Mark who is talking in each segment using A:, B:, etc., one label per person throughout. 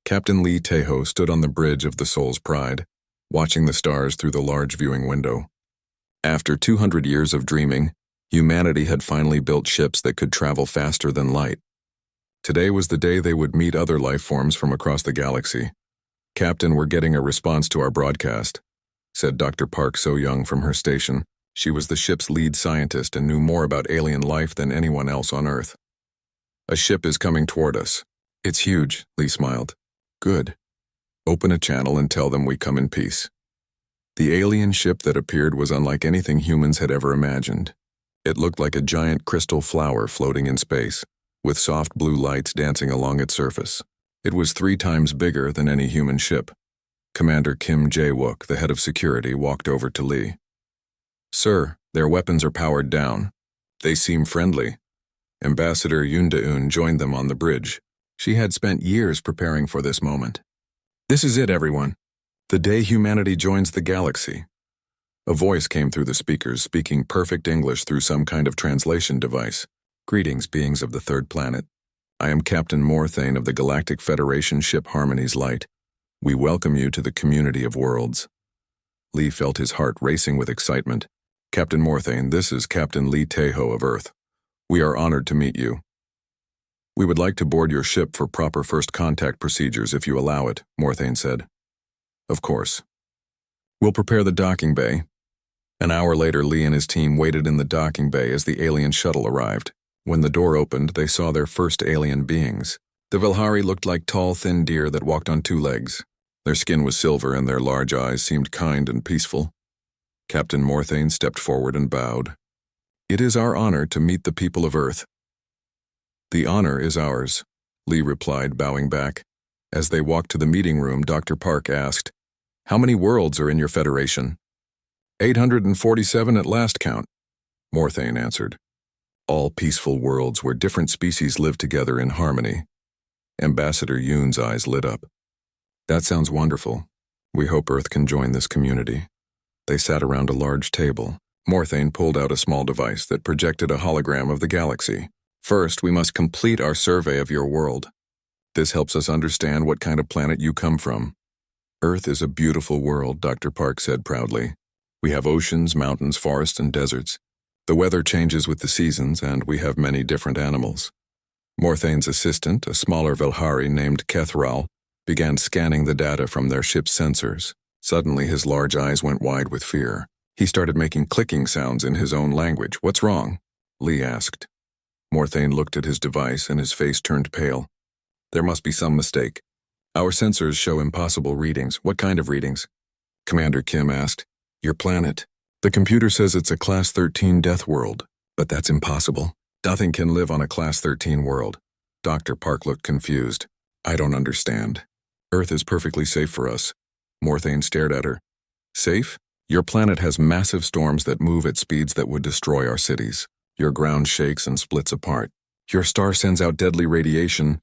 A: Captain Lee Tejo stood on the bridge of the Soul's Pride, watching the stars through the large viewing window. After 200 years of dreaming, humanity had finally built ships that could travel faster than light. Today was the day they would meet other life forms from across the galaxy. "Captain, we're getting a response to our broadcast," said Dr. Park So-Young from her station. She was the ship's lead scientist and knew more about alien life than anyone else on Earth. "A ship is coming toward us. It's huge," Lee smiled. "Good. Open a channel and tell them we come in peace." The alien ship that appeared was unlike anything humans had ever imagined. It looked like a giant crystal flower floating in space, with soft blue lights dancing along its surface. It was 3 times bigger than any human ship. Commander Kim Jae-wook, the head of security, walked over to Lee. "Sir, their weapons are powered down. They seem friendly." Ambassador Yoon Da-eun joined them on the bridge. She had spent years preparing for this moment. "This is it, everyone. The day humanity joins the galaxy." A voice came through the speakers, speaking perfect English through some kind of translation device. "Greetings, beings of the third planet. I am Captain Morthane of the Galactic Federation ship Harmony's Light. We welcome you to the community of worlds." Lee felt his heart racing with excitement. "Captain Morthane, this is Captain Lee Tejo of Earth. We are honored to meet you. We would like to board your ship for proper first contact procedures if you allow it," Morthane said. "Of course. We'll prepare the docking bay." An hour later, Lee and his team waited in the docking bay as the alien shuttle arrived. When the door opened, they saw their first alien beings. The Velhari looked like tall, thin deer that walked on 2 legs. Their skin was silver and their large eyes seemed kind and peaceful. Captain Morthane stepped forward and bowed. "It is our honor to meet the people of Earth." "The honor is ours," Lee replied, bowing back. As they walked to the meeting room, Dr. Park asked, "How many worlds are in your federation?" 847 at last count," Morthane answered. "All peaceful worlds where different species live together in harmony." Ambassador Yoon's eyes lit up. "That sounds wonderful. We hope Earth can join this community." They sat around a large table. Morthane pulled out a small device that projected a hologram of the galaxy. "First, we must complete our survey of your world. This helps us understand what kind of planet you come from." "Earth is a beautiful world," Dr. Park said proudly. "We have oceans, mountains, forests, and deserts. The weather changes with the seasons, and we have many different animals." Morthane's assistant, a smaller Velhari named Kethral, began scanning the data from their ship's sensors. Suddenly, his large eyes went wide with fear. He started making clicking sounds in his own language. "What's wrong?" Lee asked. Morthane looked at his device and his face turned pale. "There must be some mistake. Our sensors show impossible readings." "What kind of readings?" Commander Kim asked. "Your planet. The computer says it's a Class 13 Deathworld, but that's impossible. Nothing can live on a Class 13 world." Dr. Park looked confused. "I don't understand. Earth is perfectly safe for us." Morthane stared at her. "Safe? Your planet has massive storms that move at speeds that would destroy our cities. Your ground shakes and splits apart. Your star sends out deadly radiation."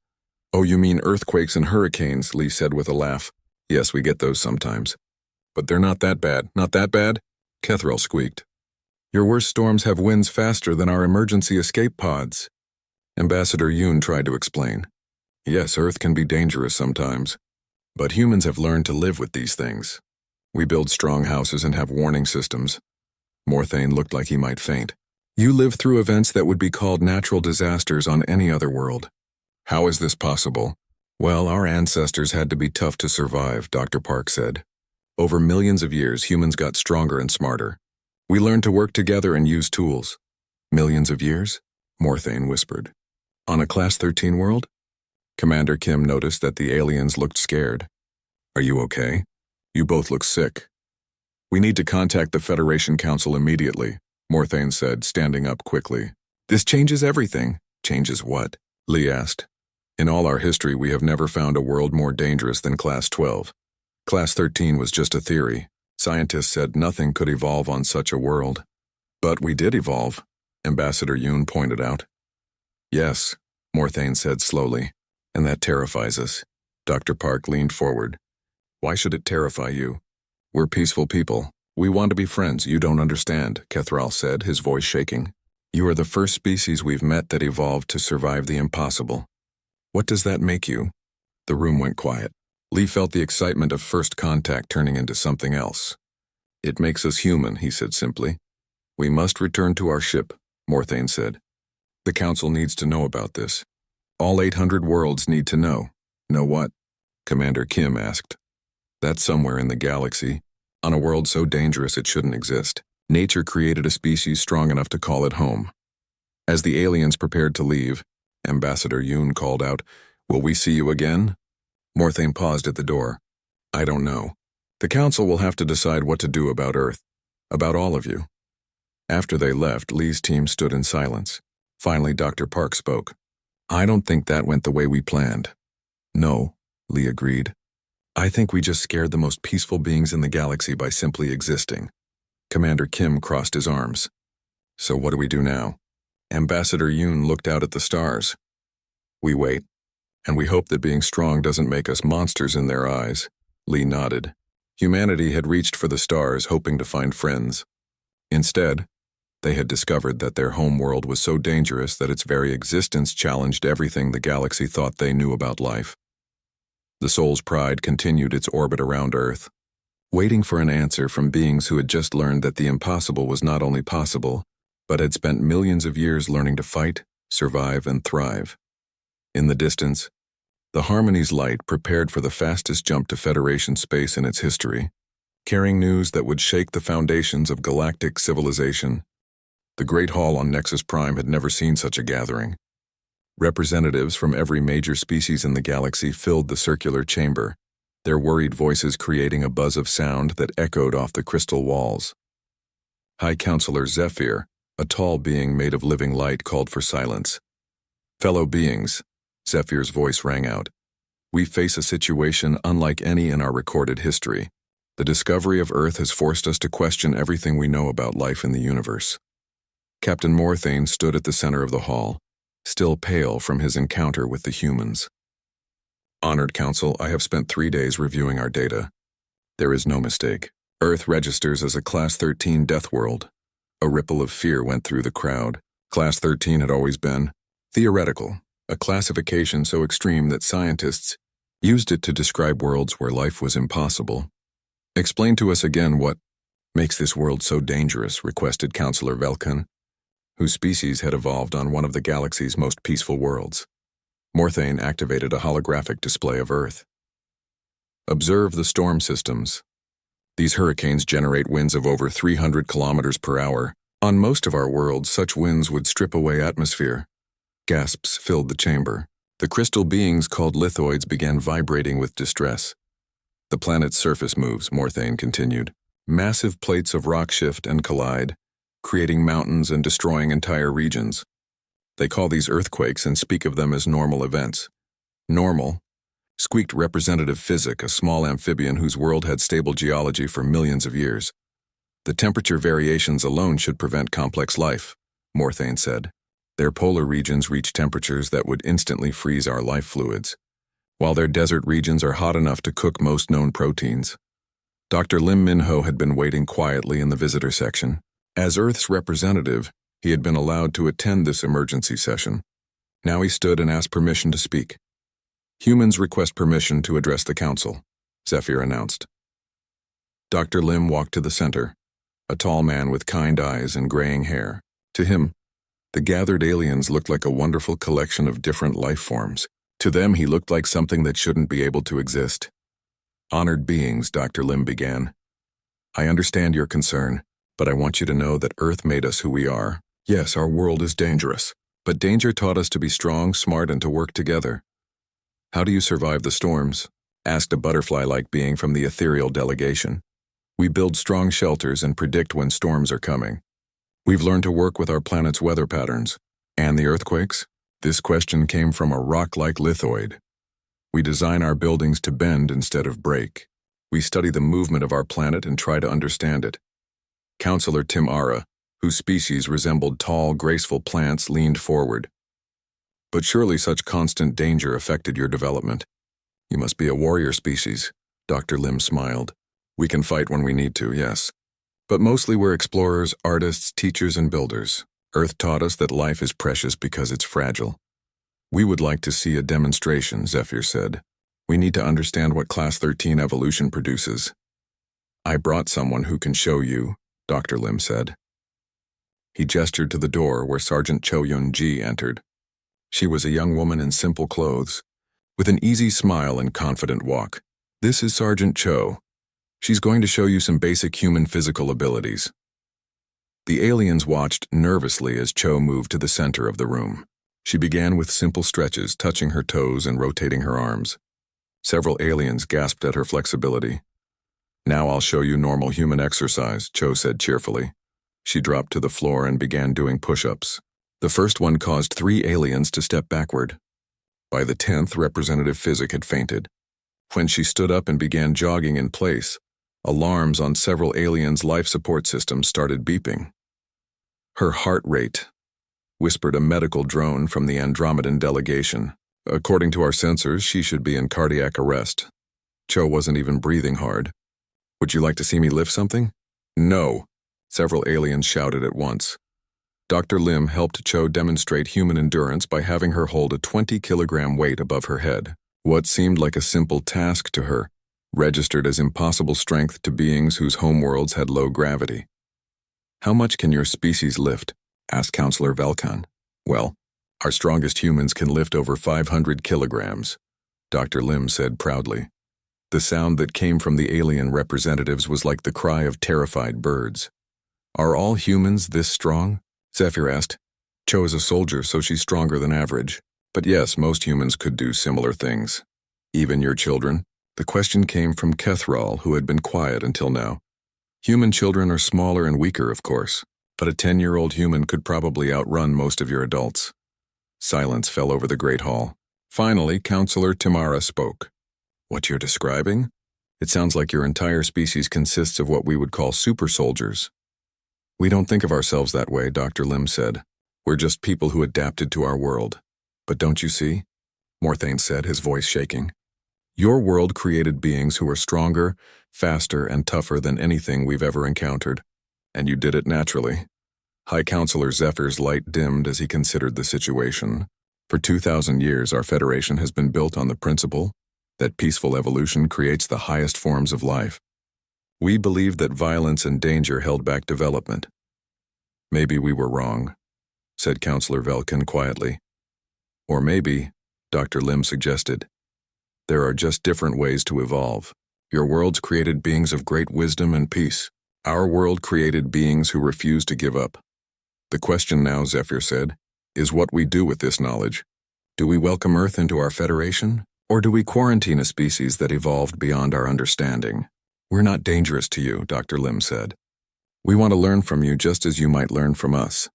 A: "Oh, you mean earthquakes and hurricanes," Lee said with a laugh. "Yes, we get those sometimes. But they're not that bad." "Not that bad?" Kethral squeaked. "Your worst storms have winds faster than our emergency escape pods." Ambassador Yoon tried to explain. "Yes, Earth can be dangerous sometimes. But humans have learned to live with these things. We build strong houses and have warning systems." Morthane looked like he might faint. "You live through events that would be called natural disasters on any other world. How is this possible?" "Well, our ancestors had to be tough to survive," Dr. Park said. "Over millions of years, humans got stronger and smarter. We learned to work together and use tools." "Millions of years?" Morthane whispered. "On a Class 13 world?" Commander Kim noticed that the aliens looked scared. "Are you okay? You both look sick." "We need to contact the Federation Council immediately," Morthane said, standing up quickly. "This changes everything." "Changes what?" Lee asked. "In all our history, we have never found a world more dangerous than Class 12. Class 13 was just a theory. Scientists said nothing could evolve on such a world." "But we did evolve," Ambassador Yoon pointed out. "Yes," Morthane said slowly, "and that terrifies us." Dr. Park leaned forward. "Why should it terrify you? We're peaceful people. We want to be friends." "You don't understand," Kethral said, his voice shaking. "You are the first species we've met that evolved to survive the impossible." "What does that make you?" The room went quiet. Lee felt the excitement of first contact turning into something else. "It makes us human," he said simply. "We must return to our ship," Morthane said. "The Council needs to know about this. All 800 worlds need to know." "Know what?" Commander Kim asked. "That's somewhere in the galaxy, on a world so dangerous it shouldn't exist. Nature created a species strong enough to call it home." As the aliens prepared to leave, Ambassador Yoon called out, "Will we see you again?" Morthane paused at the door. "I don't know. The Council will have to decide what to do about Earth. About all of you." After they left, Lee's team stood in silence. Finally, Dr. Park spoke. "I don't think that went the way we planned." "No," Lee agreed. "I think we just scared the most peaceful beings in the galaxy by simply existing." Commander Kim crossed his arms. "So what do we do now?" Ambassador Yoon looked out at the stars. "We wait, and we hope that being strong doesn't make us monsters in their eyes." Lee nodded. Humanity had reached for the stars, hoping to find friends. Instead, they had discovered that their home world was so dangerous that its very existence challenged everything the galaxy thought they knew about life. The Soul's Pride continued its orbit around Earth, waiting for an answer from beings who had just learned that the impossible was not only possible, but had spent millions of years learning to fight, survive, and thrive. In the distance, the Harmony's light prepared for the fastest jump to Federation space in its history, carrying news that would shake the foundations of galactic civilization. The Great Hall on Nexus Prime had never seen such a gathering. Representatives from every major species in the galaxy filled the circular chamber, their worried voices creating a buzz of sound that echoed off the crystal walls. High Counselor Zephyr, a tall being made of living light, called for silence. "Fellow beings," Zephyr's voice rang out, "we face a situation unlike any in our recorded history. The discovery of Earth has forced us to question everything we know about life in the universe." Captain Morthane stood at the center of the hall, still pale from his encounter with the humans. "Honored Council, I have spent 3 days reviewing our data. There is no mistake. Earth registers as a Class 13 Deathworld." A ripple of fear went through the crowd. Class 13 had always been theoretical, a classification so extreme that scientists used it to describe worlds where life was impossible. "Explain to us again what makes this world so dangerous," requested Counselor Velkan, whose species had evolved on one of the galaxy's most peaceful worlds. Morthane activated a holographic display of Earth. "Observe the storm systems. These hurricanes generate winds of over 300 kilometers per hour. On most of our worlds, such winds would strip away atmosphere." Gasps filled the chamber. The crystal beings called lithoids began vibrating with distress. "The planet's surface moves," Morthane continued. "Massive plates of rock shift and collide, creating mountains and destroying entire regions. They call these earthquakes and speak of them as normal events." "Normal?" squeaked Representative Physic, a small amphibian whose world had stable geology for millions of years. "The temperature variations alone should prevent complex life," Morthane said. "Their polar regions reach temperatures that would instantly freeze our life fluids, while their desert regions are hot enough to cook most known proteins." Dr. Lim Min-ho had been waiting quietly in the visitor section. As Earth's representative, he had been allowed to attend this emergency session. Now he stood and asked permission to speak. "Humans request permission to address the Council," Zephyr announced. Dr. Lim walked to the center, a tall man with kind eyes and graying hair. To him, the gathered aliens looked like a wonderful collection of different life forms. To them, he looked like something that shouldn't be able to exist. "Honored beings," Dr. Lim began. "I understand your concern, but I want you to know that Earth made us who we are. Yes, our world is dangerous, but danger taught us to be strong, smart, and to work together." "How do you survive the storms?" asked a butterfly-like being from the ethereal delegation. "We build strong shelters and predict when storms are coming. We've learned to work with our planet's weather patterns." "And the earthquakes?" This question came from a rock-like lithoid. "We design our buildings to bend instead of break. We study the movement of our planet and try to understand it." Counselor Tim Ara, whose species resembled tall, graceful plants, leaned forward. "But surely such constant danger affected your development. You must be a warrior species." Dr. Lim smiled. "We can fight when we need to, yes. But mostly we're explorers, artists, teachers, and builders. Earth taught us that life is precious because it's fragile." "We would like to see a demonstration," Zephyr said. We need to understand what Class 13 evolution produces. I brought someone who can show you, Dr. Lim said. He gestured to the door where Sergeant Cho Yun-ji entered. She was a young woman in simple clothes, with an easy smile and confident walk. This is Sergeant Cho. She's going to show you some basic human physical abilities. The aliens watched nervously as Cho moved to the center of the room. She began with simple stretches, touching her toes and rotating her arms. Several aliens gasped at her flexibility. Now I'll show you normal human exercise, Cho said cheerfully. She dropped to the floor and began doing push-ups. The first one caused 3 aliens to step backward. By the 10th, Representative Physic had fainted. When she stood up and began jogging in place, alarms on several aliens' life support systems started beeping. Her heart rate, whispered a medical drone from the Andromedan delegation. According to our sensors, she should be in cardiac arrest. Cho wasn't even breathing hard. Would you like to see me lift something? No, several aliens shouted at once. Dr. Lim helped Cho demonstrate human endurance by having her hold a 20-kilogram weight above her head. What seemed like a simple task to her registered as impossible strength to beings whose homeworlds had low gravity. How much can your species lift? Asked Counselor Velkan. Well, our strongest humans can lift over 500 kilograms, Dr. Lim said proudly. The sound that came from the alien representatives was like the cry of terrified birds. Are all humans this strong? Zephyr asked. Cho is a soldier, so she's stronger than average. But yes, most humans could do similar things. Even your children? The question came from Kethral, who had been quiet until now. Human children are smaller and weaker, of course, but a 10-year-old human could probably outrun most of your adults. Silence fell over the great hall. Finally, Counselor Tamara spoke. What you're describing? It sounds like your entire species consists of what we would call super soldiers. We don't think of ourselves that way, Dr. Lim said. We're just people who adapted to our world. But don't you see? Morthane said, his voice shaking. Your world created beings who are stronger, faster, and tougher than anything we've ever encountered. And you did it naturally. High Counselor Zephyr's light dimmed as he considered the situation. For 2,000 years, our Federation has been built on the principle that peaceful evolution creates the highest forms of life. We believed that violence and danger held back development. Maybe we were wrong, said Counselor Velkan quietly. Or maybe, Dr. Lim suggested, there are just different ways to evolve. Your worlds created beings of great wisdom and peace. Our world created beings who refuse to give up. The question now, Zephyr said, is what we do with this knowledge. Do we welcome Earth into our Federation, or do we quarantine a species that evolved beyond our understanding? We're not dangerous to you, Dr. Lim said. We want to learn from you just as you might learn from us.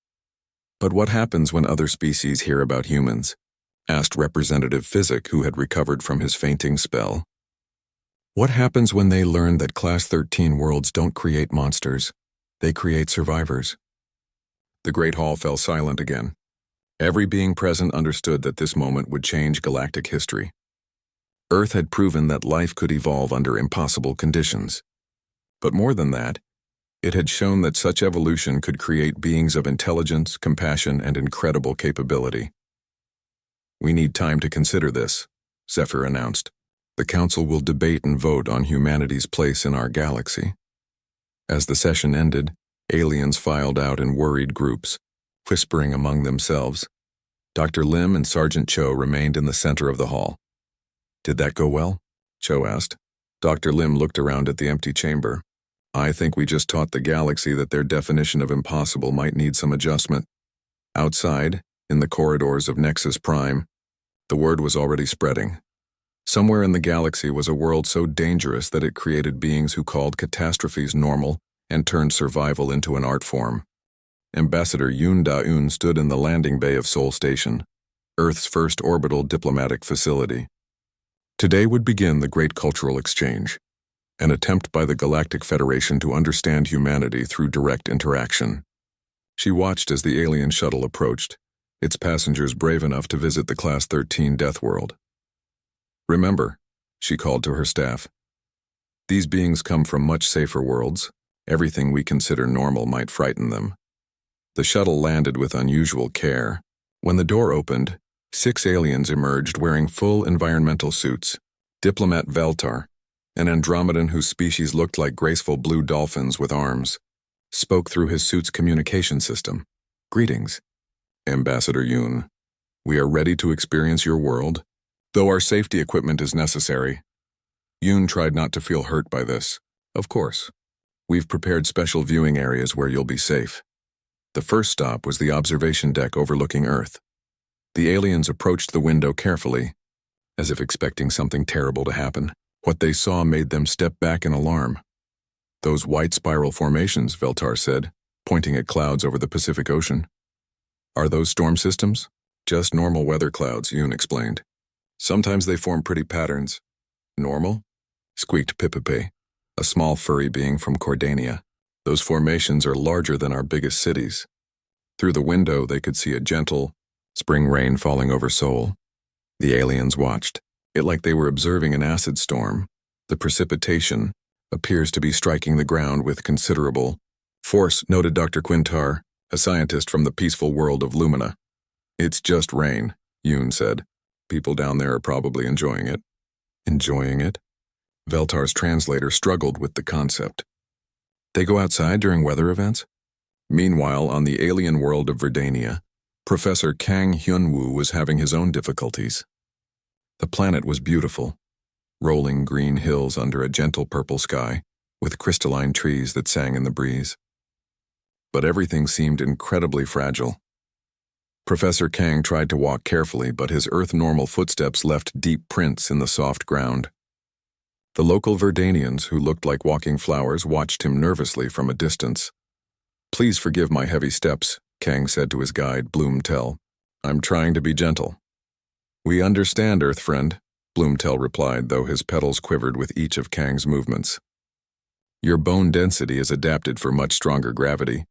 A: But what happens when other species hear about humans? Asked Representative Physic, who had recovered from his fainting spell. What happens when they learn that Class 13 worlds don't create monsters, they create survivors? The Great Hall fell silent again. Every being present understood that this moment would change galactic history. Earth had proven that life could evolve under impossible conditions. But more than that, it had shown that such evolution could create beings of intelligence, compassion, and incredible capability. We need time to consider this, Zephyr announced. The Council will debate and vote on humanity's place in our galaxy. As the session ended, aliens filed out in worried groups, whispering among themselves. Dr. Lim and Sergeant Cho remained in the center of the hall. Did that go well? Cho asked. Dr. Lim looked around at the empty chamber. I think we just taught the galaxy that their definition of impossible might need some adjustment. Outside, in the corridors of Nexus Prime, the word was already spreading. Somewhere in the galaxy was a world so dangerous that it created beings who called catastrophes normal and turned survival into an art form. Ambassador Yoon Da-eun stood in the landing bay of Seoul Station, Earth's first orbital diplomatic facility. Today would begin the Great Cultural Exchange, an attempt by the Galactic Federation to understand humanity through direct interaction. She watched as the alien shuttle approached, its passengers brave enough to visit the Class 13 Deathworld. Remember, she called to her staff, these beings come from much safer worlds. Everything we consider normal might frighten them. The shuttle landed with unusual care. When the door opened, 6 aliens emerged wearing full environmental suits, Diplomat Veltar, an Andromedan whose species looked like graceful blue dolphins with arms, spoke through his suit's communication system. Greetings, Ambassador Yoon. We are ready to experience your world, though our safety equipment is necessary. Yoon tried not to feel hurt by this. Of course. We've prepared special viewing areas where you'll be safe. The first stop was the observation deck overlooking Earth. The aliens approached the window carefully, as if expecting something terrible to happen. What they saw made them step back in alarm. Those white spiral formations, Veltar said, pointing at clouds over the Pacific Ocean. Are those storm systems? Just normal weather clouds, Yoon explained. Sometimes they form pretty patterns. Normal? Squeaked Pipipe, a small furry being from Cordania. Those formations are larger than our biggest cities. Through the window, they could see a gentle, spring rain falling over Seoul. The aliens watched, it like they were observing an acid storm. The precipitation appears to be striking the ground with considerable force, noted Dr. Quintar, a scientist from the peaceful world of Lumina. It's just rain, Yoon said. People down there are probably enjoying it. Enjoying it? Veltar's translator struggled with the concept. They go outside during weather events? Meanwhile, on the alien world of Verdania, Professor Kang Hyunwoo was having his own difficulties. The planet was beautiful, rolling green hills under a gentle purple sky, with crystalline trees that sang in the breeze. But everything seemed incredibly fragile. Professor Kang tried to walk carefully, but his Earth-normal footsteps left deep prints in the soft ground. The local Verdanians, who looked like walking flowers, watched him nervously from a distance. Please forgive my heavy steps, Kang said to his guide, Bloomtel. I'm trying to be gentle. We understand, Earth friend, Bloomtel replied, though his petals quivered with each of Kang's movements. Your bone density is adapted for much stronger gravity.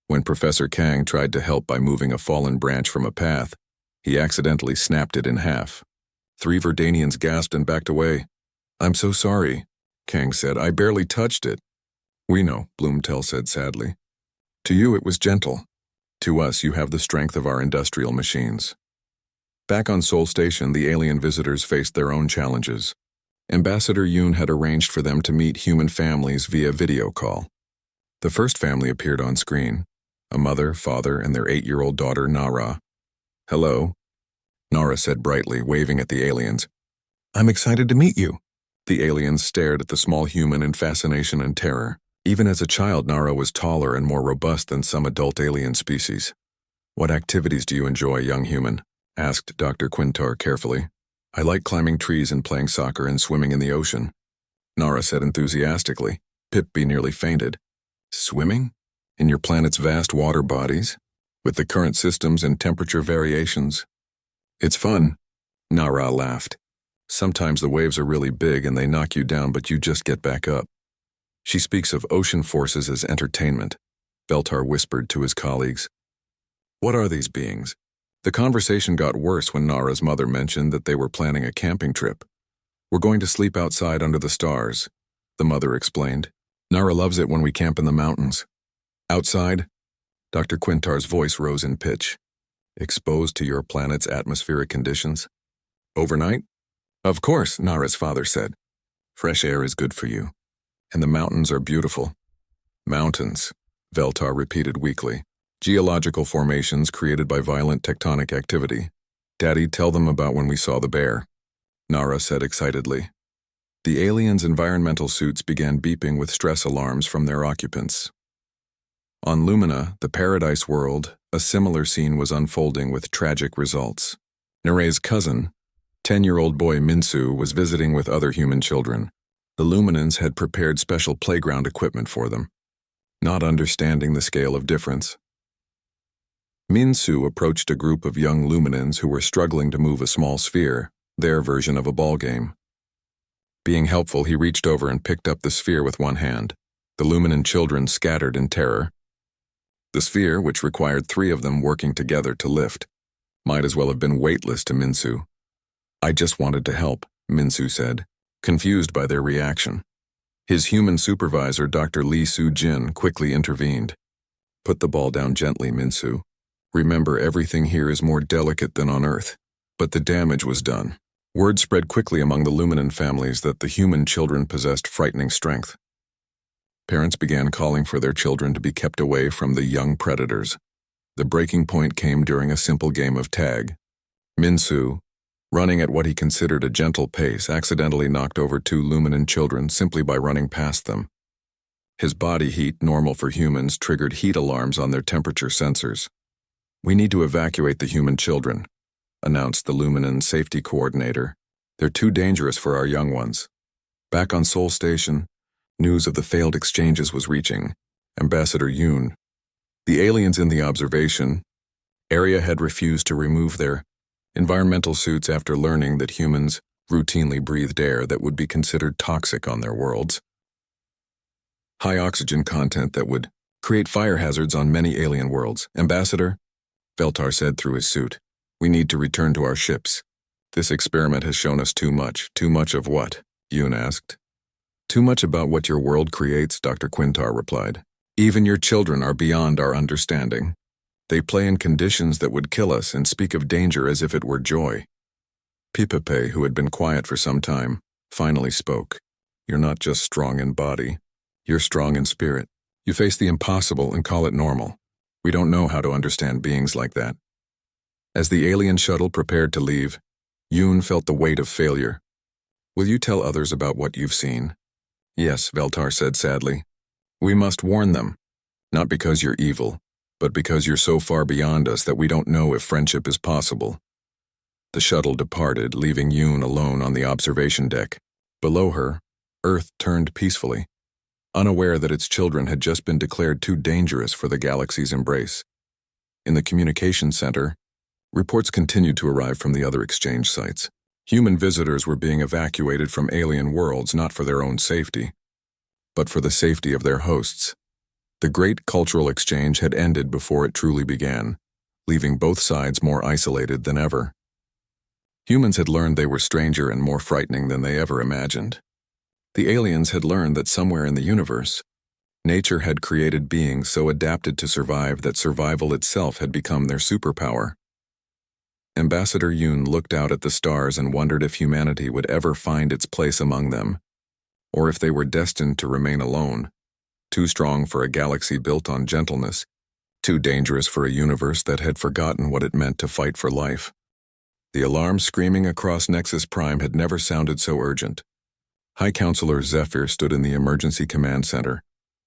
A: When Professor Kang tried to help by moving a fallen branch from a path, he accidentally snapped it in half. 3 Verdanians gasped and backed away. I'm so sorry, Kang said. I barely touched it. We know, Bloomtel said sadly. To you it was gentle. To us you have the strength of our industrial machines. Back on Seoul Station, the alien visitors faced their own challenges. Ambassador Yoon had arranged for them to meet human families via video call. The first family appeared on screen, a mother, father, and their 8-year-old daughter, Nara. Hello, Nara said brightly, waving at the aliens. I'm excited to meet you. The aliens stared at the small human in fascination and terror. Even as a child, Nara was taller and more robust than some adult alien species. What activities do you enjoy, young human? Asked Dr. Quintar carefully. I like climbing trees and playing soccer and swimming in the ocean, Nara said enthusiastically. Pippi nearly fainted. Swimming? In your planet's vast water bodies? With the current systems and temperature variations? It's fun, Nara laughed. Sometimes the waves are really big and they knock you down, but you just get back up. She speaks of ocean forces as entertainment, Veltar whispered to his colleagues. What are these beings? The conversation got worse when Nara's mother mentioned that they were planning a camping trip. We're going to sleep outside under the stars, the mother explained. Nara loves it when we camp in the mountains. Outside? Dr. Quintar's voice rose in pitch. Exposed to your planet's atmospheric conditions? Overnight? Of course, Nara's father said. Fresh air is good for you. And the mountains are beautiful. Mountains, Veltar repeated weakly. Geological formations created by violent tectonic activity. Daddy, tell them about when we saw the bear, Nara said excitedly. The aliens' environmental suits began beeping with stress alarms from their occupants. On Lumina, the paradise world, a similar scene was unfolding with tragic results. Nere's cousin, 10-year-old boy Minsu, was visiting with other human children. The Luminans had prepared special playground equipment for them, not understanding the scale of difference. Minsu approached a group of young Luminans who were struggling to move a small sphere, their version of a ball game. Being helpful, he reached over and picked up the sphere with one hand. The Luminan children scattered in terror. The sphere, which required 3 of them working together to lift, might as well have been weightless to Minsu. I just wanted to help, Minsu said, confused by their reaction. His human supervisor, Dr. Lee Soo-jin, quickly intervened. Put the ball down gently, Minsu. Remember, everything here is more delicate than on Earth. But the damage was done. Word spread quickly among the Luminan families that the human children possessed frightening strength. Parents began calling for their children to be kept away from the young predators. The breaking point came during a simple game of tag. Minsu, running at what he considered a gentle pace, accidentally knocked over two Luminan children simply by running past them. His body heat, normal for humans, triggered heat alarms on their temperature sensors. "We need to evacuate the human children," announced the Luminan safety coordinator. "They're too dangerous for our young ones." Back on Sol Station, news of the failed exchanges was reaching Ambassador Yoon. The aliens in the observation area had refused to remove their environmental suits after learning that humans routinely breathed air that would be considered toxic on their worlds. High oxygen content that would create fire hazards on many alien worlds. "Ambassador," Veltar said through his suit, "we need to return to our ships. This experiment has shown us too much." "Too much of what?" Yoon asked. "Too much about what your world creates," Dr. Quintar replied. "Even your children are beyond our understanding. They play in conditions that would kill us and speak of danger as if it were joy." Pipape, who had been quiet for some time, finally spoke. "You're not just strong in body. You're strong in spirit. You face the impossible and call it normal. We don't know how to understand beings like that." As the alien shuttle prepared to leave, Yoon felt the weight of failure. "Will you tell others about what you've seen?" "Yes," Veltar said sadly. "We must warn them. Not because you're evil, but because you're so far beyond us that we don't know if friendship is possible." The shuttle departed, leaving Yoon alone on the observation deck. Below her, Earth turned peacefully, unaware that its children had just been declared too dangerous for the galaxy's embrace. In the communications center, reports continued to arrive from the other exchange sites. Human visitors were being evacuated from alien worlds not for their own safety, but for the safety of their hosts. The great cultural exchange had ended before it truly began, leaving both sides more isolated than ever. Humans had learned they were stranger and more frightening than they ever imagined. The aliens had learned that somewhere in the universe, nature had created beings so adapted to survive that survival itself had become their superpower. Ambassador Yoon looked out at the stars and wondered if humanity would ever find its place among them, or if they were destined to remain alone, too strong for a galaxy built on gentleness, too dangerous for a universe that had forgotten what it meant to fight for life. The alarm screaming across Nexus Prime had never sounded so urgent. High Counselor Zephyr stood in the emergency command center,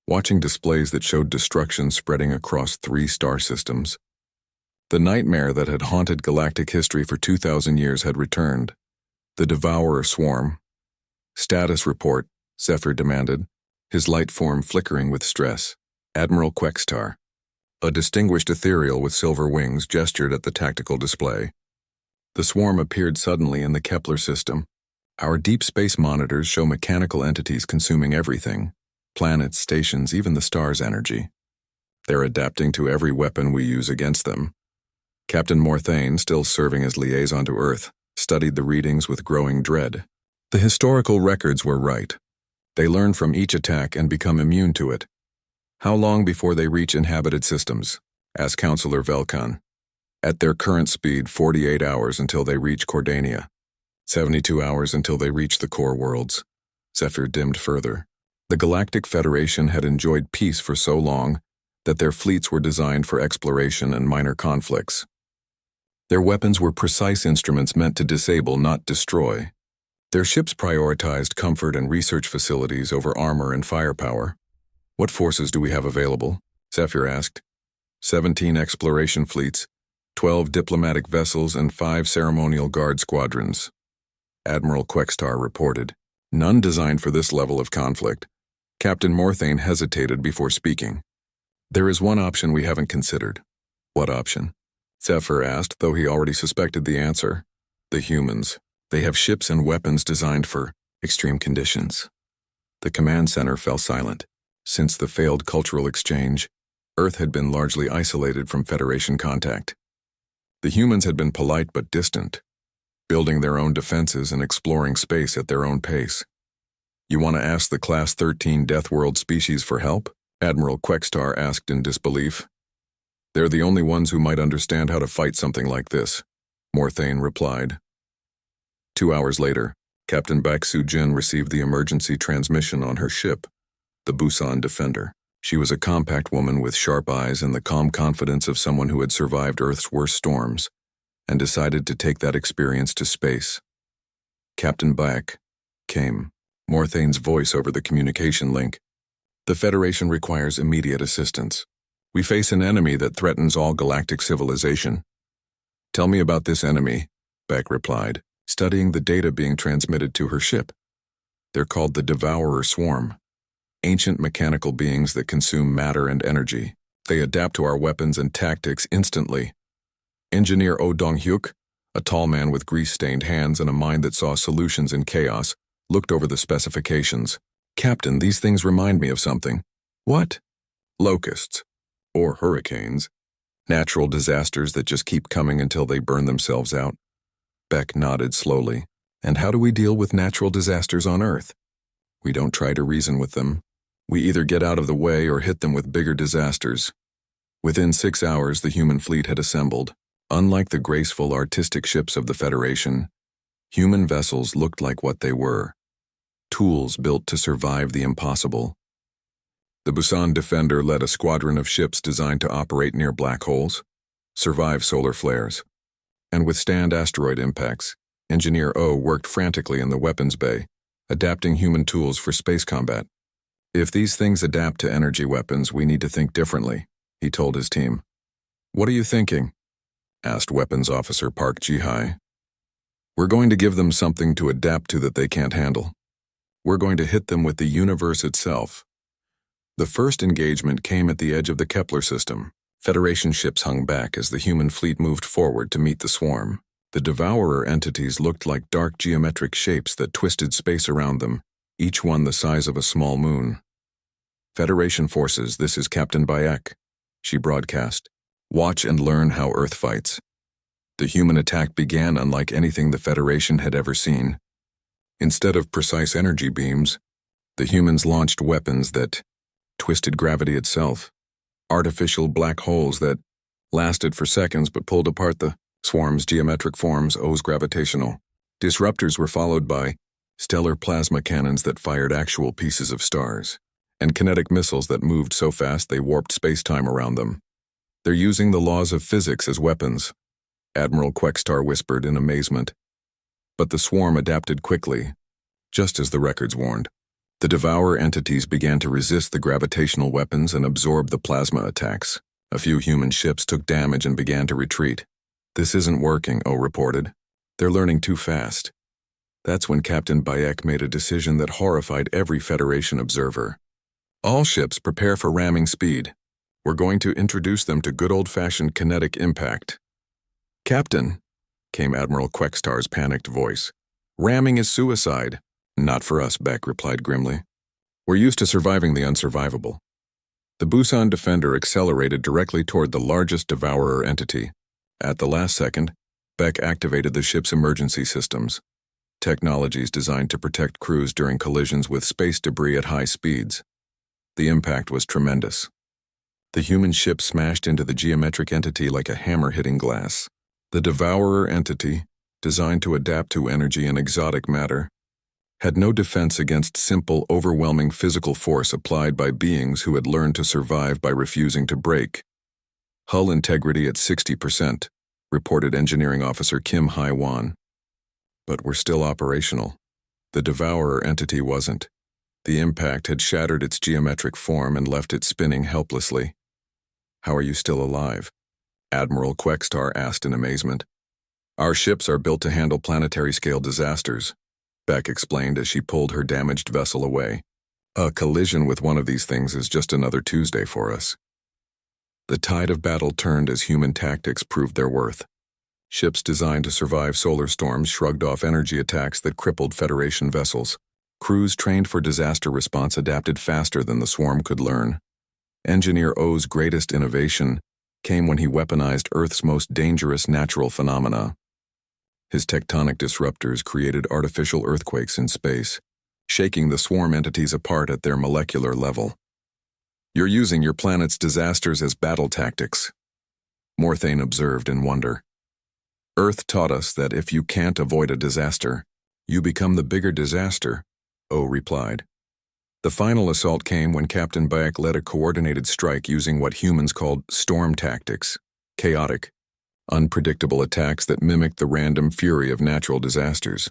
A: watching displays that showed destruction spreading across 3 star systems. The nightmare that had haunted galactic history for 2,000 years had returned. The Devourer swarm. "Status report," Zephyr demanded, his light form flickering with stress. Admiral Quextar, a distinguished ethereal with silver wings, gestured at the tactical display. The swarm appeared suddenly in the Kepler system. "Our deep space monitors show mechanical entities consuming everything, planets, stations, even the star's energy. They're adapting to every weapon we use against them." Captain Morthane, still serving as liaison to Earth, studied the readings with growing dread. The historical records were right. They learn from each attack and become immune to it. "How long before they reach inhabited systems?" asked Counselor Velkan. "At their current speed, 48 hours until they reach Cordania. 72 hours until they reach the core worlds." Zephyr dimmed further. The Galactic Federation had enjoyed peace for so long that their fleets were designed for exploration and minor conflicts. Their weapons were precise instruments meant to disable, not destroy. Their ships prioritized comfort and research facilities over armor and firepower. "What forces do we have available?" Zephyr asked. 17 exploration fleets, 12 diplomatic vessels, and 5 ceremonial guard squadrons. Admiral Quextar reported. "None designed for this level of conflict." Captain Morthane hesitated before speaking. "There is one option we haven't considered." "What option?" Zephyr asked, though he already suspected the answer. "The humans. They have ships and weapons designed for extreme conditions." The command center fell silent. Since the failed cultural exchange, Earth had been largely isolated from Federation contact. The humans had been polite but distant, building their own defenses and exploring space at their own pace. "You want to ask the Class 13 Deathworld species for help?" Admiral Quextar asked in disbelief. "They're the only ones who might understand how to fight something like this," Morthane replied. 2 hours later, Captain Bak Soo-jin received the emergency transmission on her ship, the Busan Defender. She was a compact woman with sharp eyes and the calm confidence of someone who had survived Earth's worst storms, and decided to take that experience to space. Captain Bak came. Morthane's voice over the communication link. The Federation requires immediate assistance. We face an enemy that threatens all galactic civilization. Tell me about this enemy, Bak replied, studying the data being transmitted to her ship. They're called the Devourer Swarm. Ancient mechanical beings that consume matter and energy. They adapt to our weapons and tactics instantly. Engineer Oh Dong-hyuk, a tall man with grease-stained hands and a mind that saw solutions in chaos, looked over the specifications. Captain, these things remind me of something. What? Locusts. Or hurricanes. Natural disasters that just keep coming until they burn themselves out. Beck nodded slowly. And how do we deal with natural disasters on Earth? We don't try to reason with them. We either get out of the way or hit them with bigger disasters. Within 6 hours, the human fleet had assembled. Unlike the graceful, artistic ships of the Federation, human vessels looked like what they were. Tools built to survive the impossible. The Busan Defender led a squadron of ships designed to operate near black holes, survive solar flares, and withstand asteroid impacts. Engineer O worked frantically in the weapons bay, adapting human tools for space combat. If these things adapt to energy weapons, we need to think differently, he told his team. What are you thinking? Asked Weapons Officer Park Ji-hai. We're going to give them something to adapt to that they can't handle. We're going to hit them with the universe itself. The first engagement came at the edge of the Kepler system. Federation ships hung back as the human fleet moved forward to meet the swarm. The Devourer entities looked like dark geometric shapes that twisted space around them, each one the size of a small moon. Federation forces, this is Captain Bayek, she broadcast. Watch and learn how Earth fights. The human attack began unlike anything the Federation had ever seen. Instead of precise energy beams, the humans launched weapons that twisted gravity itself. Artificial black holes that lasted for seconds but pulled apart the swarm's geometric forms. O's gravitational disruptors were followed by stellar plasma cannons that fired actual pieces of stars, and kinetic missiles that moved so fast they warped space-time around them. They're using the laws of physics as weapons, Admiral Queckstar whispered in amazement. But the swarm adapted quickly, just as the records warned. The Devourer entities began to resist the gravitational weapons and absorb the plasma attacks. A few human ships took damage and began to retreat. This isn't working, O reported. They're learning too fast. That's when Captain Bayek made a decision that horrified every Federation observer. All ships prepare for ramming speed. We're going to introduce them to good old-fashioned kinetic impact. Captain, came Admiral Queckstar's panicked voice. Ramming is suicide. Not for us, Beck replied grimly. We're used to surviving the unsurvivable. The Busan Defender accelerated directly toward the largest Devourer entity. At the last second, Beck activated the ship's emergency systems, technologies designed to protect crews during collisions with space debris at high speeds. The impact was tremendous. The human ship smashed into the geometric entity like a hammer hitting glass. The Devourer entity, designed to adapt to energy and exotic matter, had no defense against simple, overwhelming physical force applied by beings who had learned to survive by refusing to break. Hull integrity at 60%, reported Engineering Officer Kim Hai-wan. But we're still operational. The Devourer entity wasn't. The impact had shattered its geometric form and left it spinning helplessly. How are you still alive? Admiral Queckstar asked in amazement. Our ships are built to handle planetary-scale disasters, Beck explained as she pulled her damaged vessel away. A collision with one of these things is just another Tuesday for us. The tide of battle turned as human tactics proved their worth. Ships designed to survive solar storms shrugged off energy attacks that crippled Federation vessels. Crews trained for disaster response adapted faster than the swarm could learn. Engineer O's greatest innovation came when he weaponized Earth's most dangerous natural phenomena. His tectonic disruptors created artificial earthquakes in space, shaking the swarm entities apart at their molecular level. You're using your planet's disasters as battle tactics, Morthane observed in wonder. Earth taught us that if you can't avoid a disaster, you become the bigger disaster, O replied. The final assault came when Captain Bayek led a coordinated strike using what humans called storm tactics, chaotic, unpredictable attacks that mimicked the random fury of natural disasters.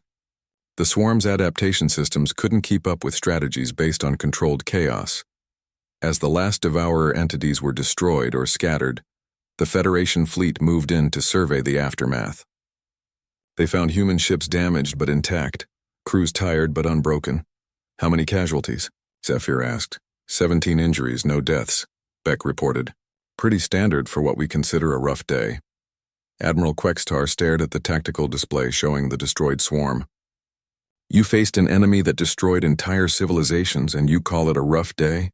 A: The swarm's adaptation systems couldn't keep up with strategies based on controlled chaos. As the last Devourer entities were destroyed or scattered, the Federation fleet moved in to survey the aftermath. They found human ships damaged but intact, crews tired but unbroken. How many casualties? Zephyr asked. 17 injuries, no deaths, Beck reported. Pretty standard for what we consider a rough day. Admiral Quextar stared at the tactical display showing the destroyed swarm. You faced an enemy that destroyed entire civilizations and you call it a rough day?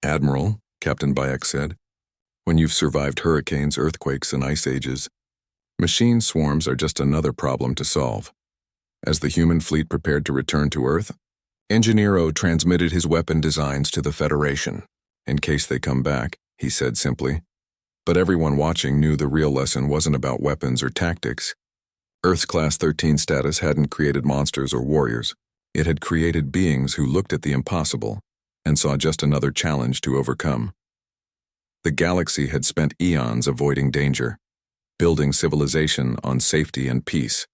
A: Admiral, Captain Bayek said, when you've survived hurricanes, earthquakes, and ice ages, machine swarms are just another problem to solve. As the human fleet prepared to return to Earth, Engineer O transmitted his weapon designs to the Federation. In case they come back, he said simply. But everyone watching knew the real lesson wasn't about weapons or tactics. Earth's Class 13 status hadn't created monsters or warriors. It had created beings who looked at the impossible and saw just another challenge to overcome. The galaxy had spent eons avoiding danger, building civilization on safety and peace.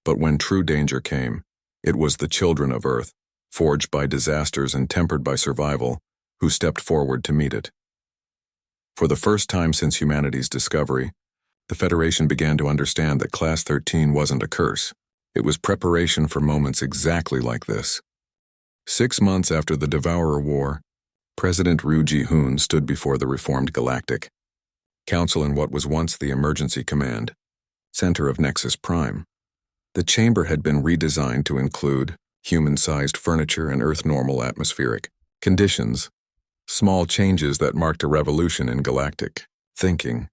A: But when true danger came, it was the children of Earth, forged by disasters and tempered by survival, who stepped forward to meet it. For the first time since humanity's discovery, the Federation began to understand that Class 13 wasn't a curse. It was preparation for moments exactly like this. 6 months after the Devourer War, President Ryu Ji-hoon stood before the reformed Galactic Council in what was once the Emergency Command, center of Nexus Prime. The chamber had been redesigned to include human-sized furniture and Earth-normal atmospheric conditions, small changes that marked a revolution in galactic thinking.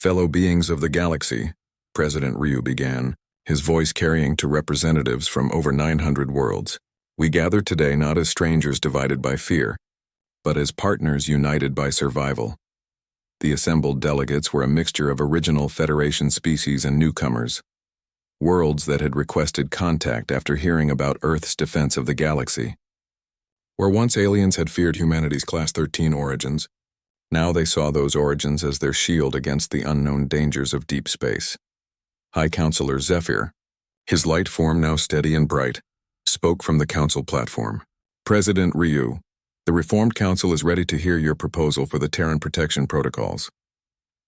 A: Fellow beings of the galaxy, President Ryu began, his voice carrying to representatives from over 900 worlds. We gather today not as strangers divided by fear, but as partners united by survival. The assembled delegates were a mixture of original Federation species and newcomers, worlds that had requested contact after hearing about Earth's defense of the galaxy. Where once aliens had feared humanity's Class 13 origins, now they saw those origins as their shield against the unknown dangers of deep space. High Counselor Zephyr, his light form now steady and bright, spoke from the council platform. President Ryu, the Reformed Council is ready to hear your proposal for the Terran Protection Protocols.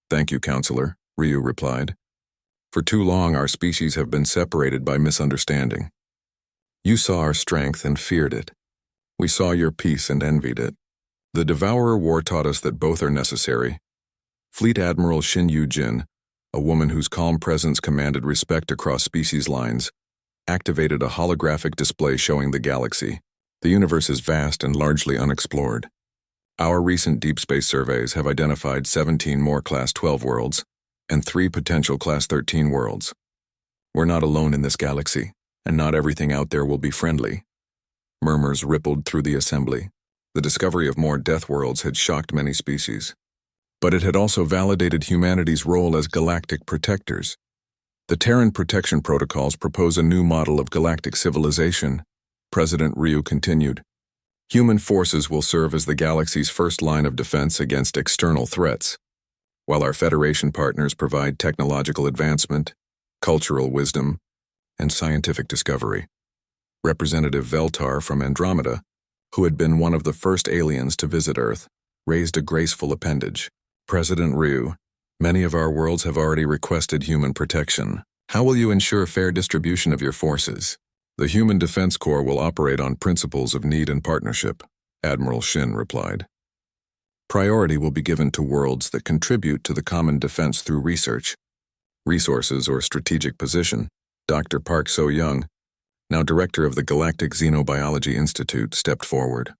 A: Thank you, Counselor, Ryu replied. For too long our species have been separated by misunderstanding. You saw our strength and feared it. We saw your peace and envied it. The Devourer War taught us that both are necessary. Fleet Admiral Shin Yu-jin, a woman whose calm presence commanded respect across species lines, activated a holographic display showing the galaxy. The universe is vast and largely unexplored. Our recent deep space surveys have identified 17 more Class 12 worlds and 3 potential Class 13 worlds. We're not alone in this galaxy, and not everything out there will be friendly. Murmurs rippled through the assembly. The discovery of more death worlds had shocked many species, but it had also validated humanity's role as galactic protectors. The Terran Protection Protocols propose a new model of galactic civilization. President Ryu continued. Human forces will serve as the galaxy's first line of defense against external threats, while our Federation partners provide technological advancement, cultural wisdom, and scientific discovery. Representative Veltar from Andromeda, who had been one of the first aliens to visit Earth, raised a graceful appendage. President Ryu, many of our worlds have already requested human protection. How will you ensure fair distribution of your forces? The Human Defense Corps will operate on principles of need and partnership, Admiral Shin replied. Priority will be given to worlds that contribute to the common defense through research, resources, or strategic position. Dr. Park So-young, now director of the Galactic Xenobiology Institute, stepped forward.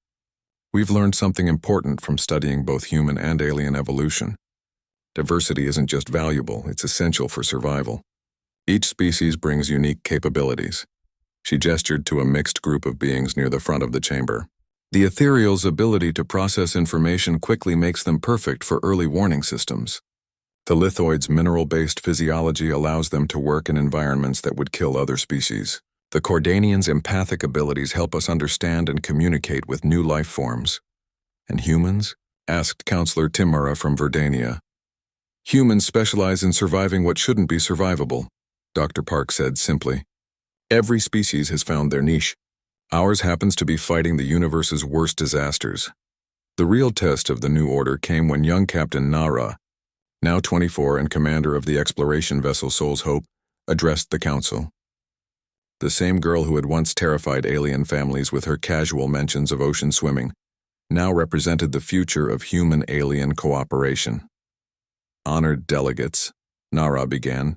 A: We've learned something important from studying both human and alien evolution. Diversity isn't just valuable, it's essential for survival. Each species brings unique capabilities. She gestured to a mixed group of beings near the front of the chamber. The ethereal's ability to process information quickly makes them perfect for early warning systems. The lithoids' mineral-based physiology allows them to work in environments that would kill other species. The Cordanians' empathic abilities help us understand and communicate with new life forms. And humans? Asked Counselor Timura from Verdania. Humans specialize in surviving what shouldn't be survivable, Dr. Park said simply. Every species has found their niche. Ours happens to be fighting the universe's worst disasters. The real test of the new order came when young Captain Nara, now 24 and commander of the exploration vessel Soul's Hope, addressed the council. The same girl who had once terrified alien families with her casual mentions of ocean swimming now represented the future of human-alien cooperation. Honored delegates, Nara began.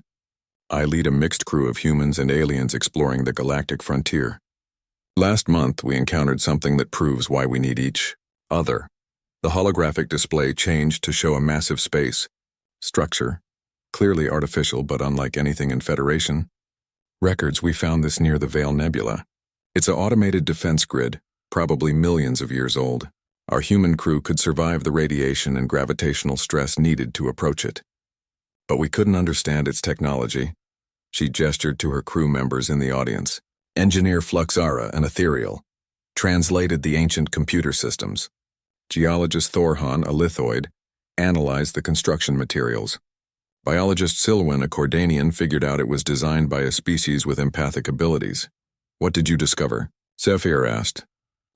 A: I lead a mixed crew of humans and aliens exploring the galactic frontier. Last month, we encountered something that proves why we need each other. The holographic display changed to show a massive space structure, clearly artificial but unlike anything in Federation. Records, we found this near the Veil Nebula. It's an automated defense grid, probably millions of years old. Our human crew could survive the radiation and gravitational stress needed to approach it. But we couldn't understand its technology. She gestured to her crew members in the audience. Engineer Fluxara, an ethereal, translated the ancient computer systems. Geologist Thorhan, a lithoid, analyzed the construction materials. Biologist Silwyn, a Cordanian, figured out it was designed by a species with empathic abilities. What did you discover? Zephyr asked.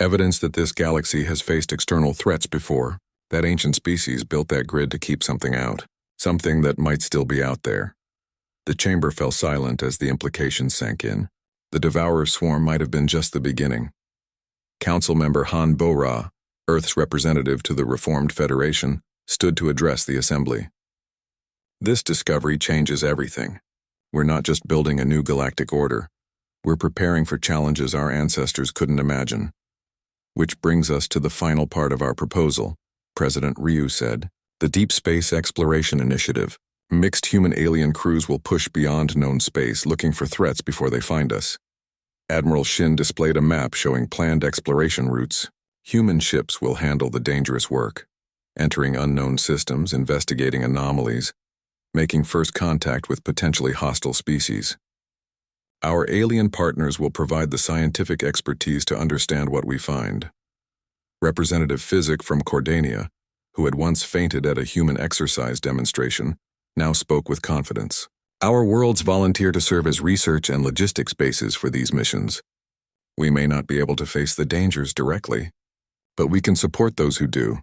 A: Evidence that this galaxy has faced external threats before. That ancient species built that grid to keep something out. Something that might still be out there. The chamber fell silent as the implications sank in. The Devourer swarm might have been just the beginning. Council member Han Bo-Ra, Earth's representative to the Reformed Federation, stood to address the assembly. This discovery changes everything. We're not just building a new galactic order. We're preparing for challenges our ancestors couldn't imagine. Which brings us to the final part of our proposal, President Ryu said. The Deep Space Exploration Initiative. Mixed human-alien crews will push beyond known space, looking for threats before they find us. Admiral Shin displayed a map showing planned exploration routes. Human ships will handle the dangerous work, entering unknown systems, investigating anomalies, making first contact with potentially hostile species. Our alien partners will provide the scientific expertise to understand what we find. Representative Physic from Cordania, who had once fainted at a human exercise demonstration, now spoke with confidence. Our worlds volunteer to serve as research and logistics bases for these missions. We may not be able to face the dangers directly, but we can support those who do.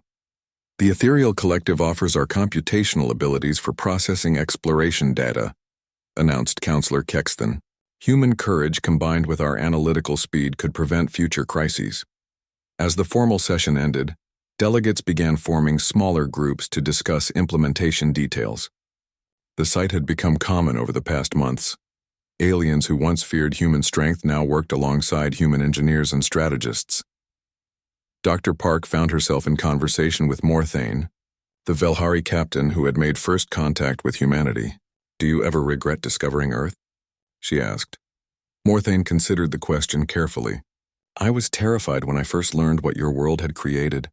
A: The Ethereal Collective offers our computational abilities for processing exploration data, announced Counselor Kexton. Human courage combined with our analytical speed could prevent future crises. As the formal session ended, delegates began forming smaller groups to discuss implementation details. The sight had become common over the past months. Aliens who once feared human strength now worked alongside human engineers and strategists. Dr. Park found herself in conversation with Morthane, the Velhari captain who had made first contact with humanity. Do you ever regret discovering Earth? She asked. Morthane considered the question carefully. I was terrified when I first learned what your world had created.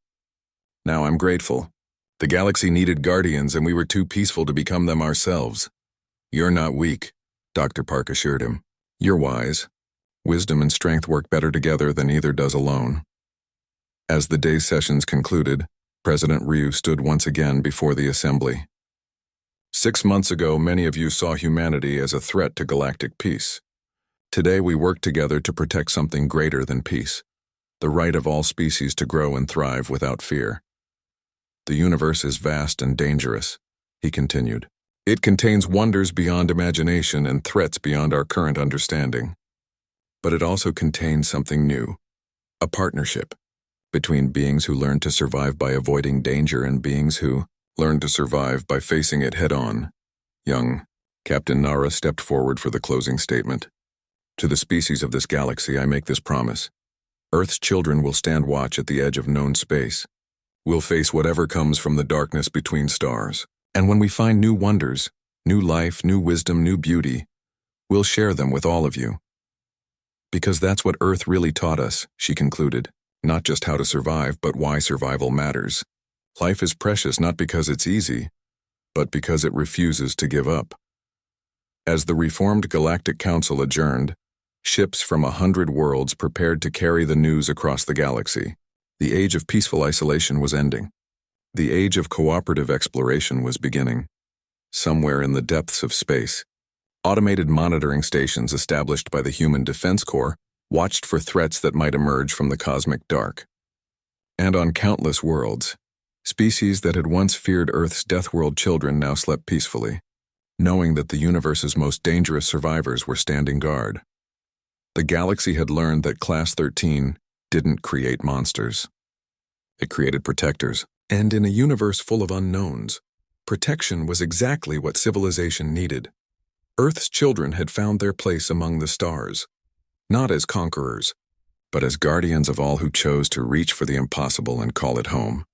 A: Now I'm grateful. The galaxy needed guardians and we were too peaceful to become them ourselves. You're not weak, Dr. Park assured him. You're wise. Wisdom and strength work better together than either does alone. As the day's sessions concluded, President Ryu stood once again before the assembly. 6 months ago, many of you saw humanity as a threat to galactic peace. Today we work together to protect something greater than peace, the right of all species to grow and thrive without fear. The universe is vast and dangerous, he continued. It contains wonders beyond imagination and threats beyond our current understanding. But it also contains something new, a partnership between beings who learn to survive by avoiding danger and beings who learn to survive by facing it head-on. Young Captain Nara stepped forward for the closing statement. To the species of this galaxy, I make this promise. Earth's children will stand watch at the edge of known space. We'll face whatever comes from the darkness between stars. And when we find new wonders, new life, new wisdom, new beauty, we'll share them with all of you. Because that's what Earth really taught us, she concluded. Not just how to survive, but why survival matters. Life is precious not because it's easy, but because it refuses to give up. As the reformed Galactic Council adjourned, ships from 100 worlds prepared to carry the news across the galaxy. The age of peaceful isolation was ending. The age of cooperative exploration was beginning. Somewhere in the depths of space, automated monitoring stations established by the Human Defense Corps watched for threats that might emerge from the cosmic dark. And on countless worlds, species that had once feared Earth's Deathworld children now slept peacefully, knowing that the universe's most dangerous survivors were standing guard. The galaxy had learned that Class 13 didn't create monsters. It created protectors. And in a universe full of unknowns, protection was exactly what civilization needed. Earth's children had found their place among the stars, not as conquerors, but as guardians of all who chose to reach for the impossible and call it home.